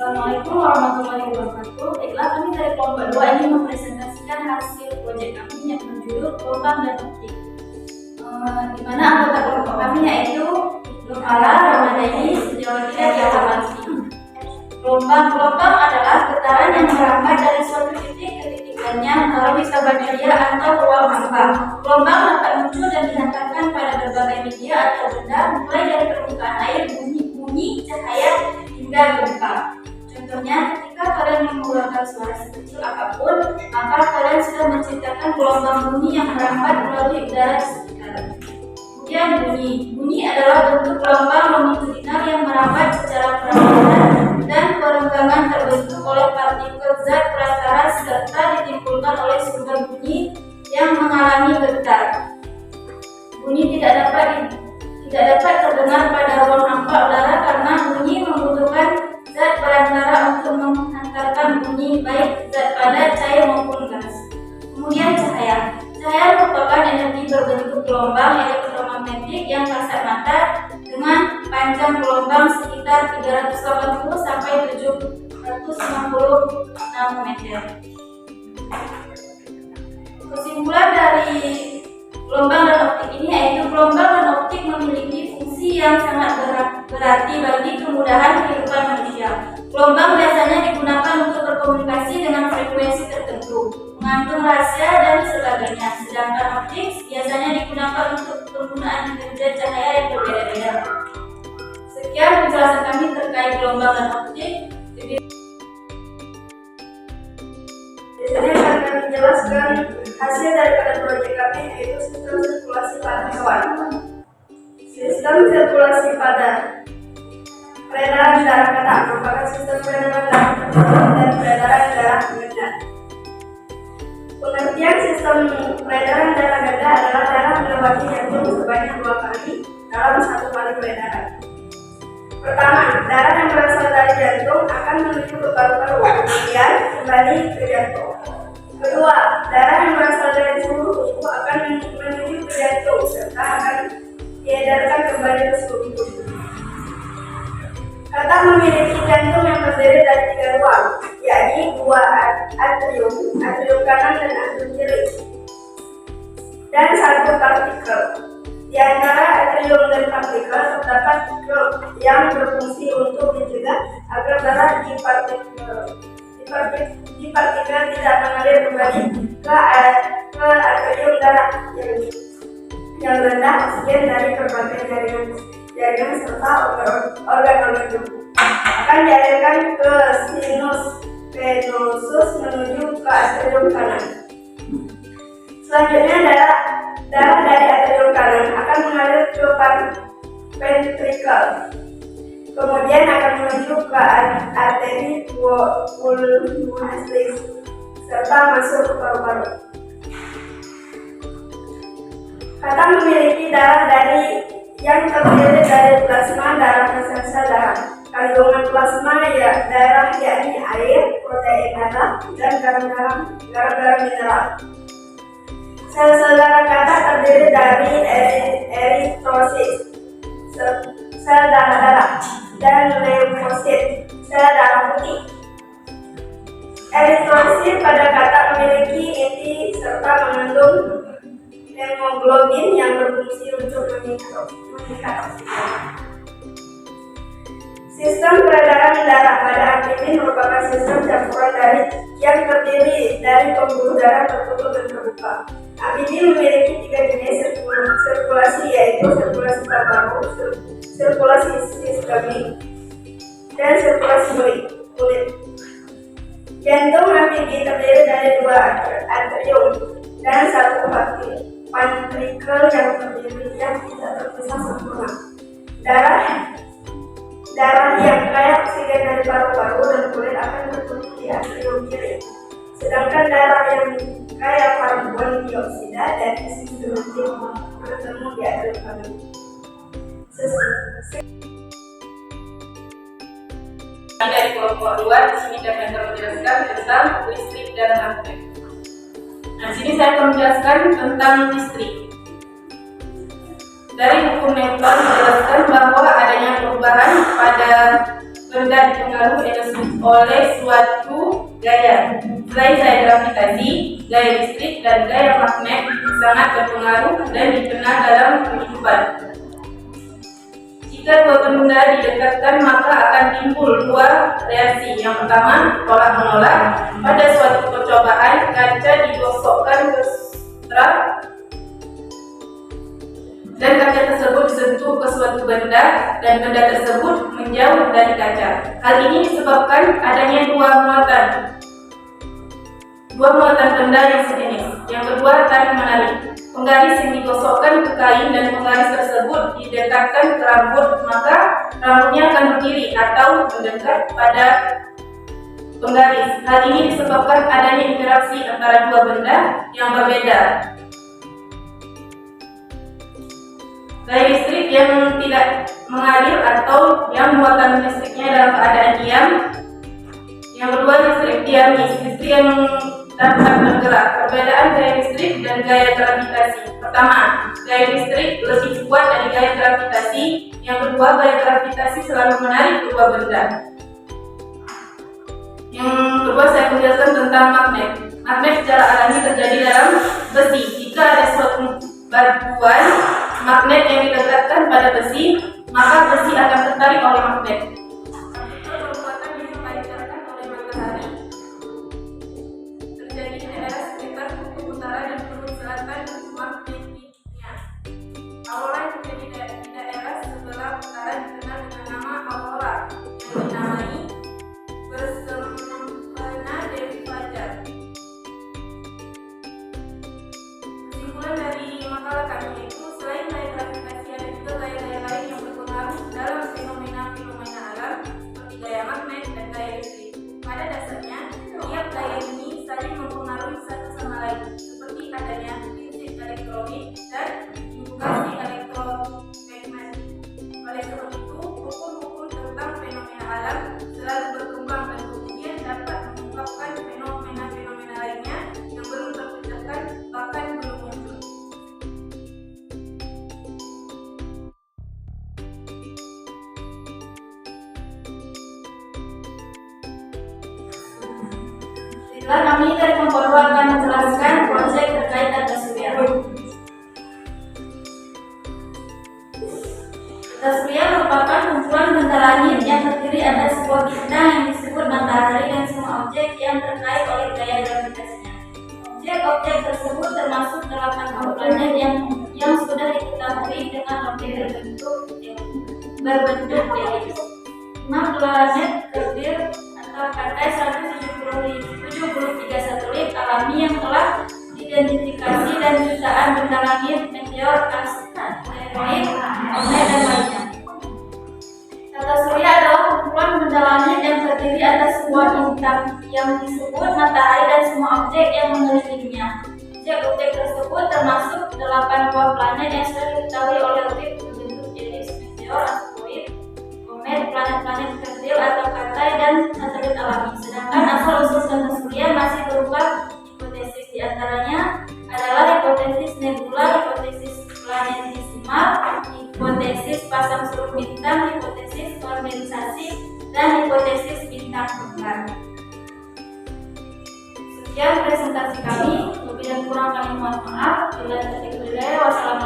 Assalamualaikum warahmatullahi wabarakatuh. Baiklah, kami dari kelompok 2 ini mempresentasikan hasil proyek kami yang berjudul Gelombang dan Optik. Di mana anggota kelompok kami yaitu Nurhala, Ramadhani, Sejawati, dan Alamasi. Gelombang adalah getaran yang merambat dari suatu titik ke titik lainnya melalui sahabat media atau ruang hampa. Gelombang dapat muncul dan dihantarkan pada berbagai media atau benda, mulai dari permukaan air, bunyi, cahaya, hingga gempa. Contohnya, ketika kalian mengeluarkan suara sekecil apapun, maka kalian sudah menciptakan gelombang bunyi yang merambat melalui udara di sekitar. Kemudian bunyi adalah bentuk gelombang longitudinal yang merambat secara perlahan dan perenggangan terbentuk oleh partikel zat perantara serta ditimbulkan oleh sumber bunyi yang mengalami getar. Bunyi tidak dapat terdengar pada ruang hampa udara karena bunyi membutuhkan zat perantara untuk menghantarkan bunyi, baik zat padat, cair maupun gas. Kemudian cahaya. Cahaya merupakan energi berbentuk gelombang elektromagnetik yang kasat mata dengan panjang gelombang sekitar 380 sampai 790 nanometer. Kesimpulan dari gelombang dan optik ini yaitu gelombang dan optik memiliki fungsi yang sangat berarti bagi kemudahan kehidupan manusia. Gelombang biasanya digunakan untuk berkomunikasi dengan frekuensi tertentu, mengandung rahasia dan sebagainya. Sedangkan optik biasanya digunakan untuk penggunaan energi cahaya yang berbeda-beda. Sekian penjelasan kami terkait gelombang dan optik. Di sini akan kami menjelaskan hasil daripada proyek kami yaitu sistem sirkulasi pada hewan. Sistem sirkulasi pada peredaran darah kata merupakan sistem peredaran darah dan peredaran darah ganda. Pengertian sistem peredaran darah ganda adalah darah melewati jantung sebanyak 2 kali dalam 1 kali peredaran. Pertama, darah yang berasal dari jantung akan menuju ke paru-paru, kemudian kembali ke jantung. Kedua, darah yang berasal dari seluruh tubuh akan menuju ke jantung serta akan diedarkan kembali ke seluruh tubuh. Kata memiliki jantung yang terdiri dari 3 ruang, yakni 2 atrium kanan dan atrium kiri, dan 1 partikel. Di antara atrium dan partikel terdapat yang berfungsi untuk mencegah agar darah di partikel tidak mengalir kembali ke atrium darah yang rendah oksigen dari berbagai jaringan serta organ-organ tubuh akan dialirkan ke sinus venosus menuju ke atrium kanan. Selanjutnya darah dari atrium kanan akan mengalir ke ventrikel, kemudian akan menuju ke arteri pulmonalis serta masuk ke paru-paru. Kata memiliki darah yang terdiri dari plasma darah dan sel darah. Kandungan plasma darah yakni air, protein darah, dan garam mineral. Sel-sel darah kata terdiri dari eritrosit, sel darah, dan limfosit, sel darah putih. Eritrosit pada kata memiliki inti serta mengandung hemoglobin yang berfungsi untuk mengikat oksigen. Sistem peredaran darah pada amfibin merupakan sistem campuran yang terdiri dari pembuluh darah tertutup dan terbuka. Amfibi memiliki 3 jenis sirkulasi yaitu sirkulasi paru-paru, sirkulasi sistemik, dan sirkulasi kulit. Jantung amfibi terdiri dari 2 atrium dan 1 ventrikel yang tidak terpisah sempurna. Darah yang kaya oksigen dari paru-paru dan kulit akan bertumbuh di atrium kiri, sedangkan darah yang kaya karbon dioksida dan sistem bertemu di atrium kanan. Dari kelompok 2 di sini kami akan menjelaskan tentang listrik dan magnet. Nah, sini saya akan menjelaskan tentang listrik. Dari hukum Newton menjelaskan bahwa adanya perubahan pada benda dipengaruhi oleh suatu gaya. Selain gaya gravitasi, gaya listrik dan gaya magnet sangat berpengaruh dan dikenal dalam kehidupan. Jika dua benda didekatkan, maka akan timbul dua reaksi. Yang pertama, tolak-menolak. Pada suatu percobaan, kaca digosokkan ke substrat dan kaca tersebut disentuh ke suatu benda dan benda tersebut menjauh dari kaca. Hal ini disebabkan adanya dua muatan benda yang sejenis. Yang kedua, tarik-menarik. Penggaris yang digosokkan ke kain dan penggaris tersebut didekatkan ke rambut, maka rambutnya akan berdiri atau mendekat pada penggaris. Hal ini disebabkan adanya interaksi antara dua benda yang berbeda. Gaya listrik yang tidak mengalir atau yang muatan listriknya dalam keadaan diam. Yang kedua, listrik diamis, listrik yang dapat bergerak. Perbedaan gaya listrik dan gaya gravitasi. Pertama, gaya listrik lebih kuat dari gaya gravitasi. Yang kedua, gaya gravitasi selalu menarik kedua benda. Yang kedua, saya menjelaskan tentang magnet. Magnet secara alami terjadi dalam besi. Jika ada suatu batuan magnet yang didekatkan pada besi, maka besi akan tertarik oleh magnet. Kekuatan yang dipancarkan oleh matahari terjadi di daerah sekitar kutub utara dan kutub selatan magnetiknya. Aurora yang terjadi di daerah sebelah utara dikenal dengan nama aurora yang dinamai bersempena Dewi Fajar. Kesimpulan dari makalah kami yaitu selain gaya gravitasi ada juga gaya-gaya lain yang berpengaruh dalam fenomena-fenomena alam seperti gaya magnet dan gaya listrik. Pada dasarnya, tiap gaya ini saling mempengaruhi satu sama lain, seperti adanya prinsip elektronik dan indukasi elektromagnetik. Oleh sebab itu, hukum-hukum tentang fenomena alam selalu berkembang dan kemudian dapat mengungkapkan fenomena-fenomena lainnya yang belum terpecahkan bahkan belum muncul. Setelah kami dari Kompolwa akan menjelaskan proyek terkait data surya. Data surya merupakan kumpulan benda langit yang terdiri atas sebuah bintang yang disebut matahari dan semua objek yang terkait oleh gaya gravitasinya. Objek-objek tersebut termasuk 8 planet yang sudah diketahui dengan orbit berbentuk elips. 5 planet kerdil atau pakai 173 satelit alami yang telah diidentifikasi dan jutaan benda langit, meteor, asteroid, komet dan lainnya. Tata surya adalah kumpulan benda langit yang terdiri atas sebuah bintang yang disebut matahari dan semua objek yang mengelilinginya. Objek-objek tersebut termasuk 8 buah planet yang sudah diketahui oleh orbit berbentuk elips, meteor, asteroid, komet, planet-planet kerdil atau katai dan satelit alami. Sedangkan asal-usul tata surya masih berupa hipotesis, di antaranya adalah hipotesis nebula, hipotesis planetesimal, hipotesis pasang surut bintang, hipotesis kondensasi, dan hipotesis bintang kembar. Sekian presentasi kami, lebih dan kurang kami mohon maaf. Bila terjadi, wassalamualaikum.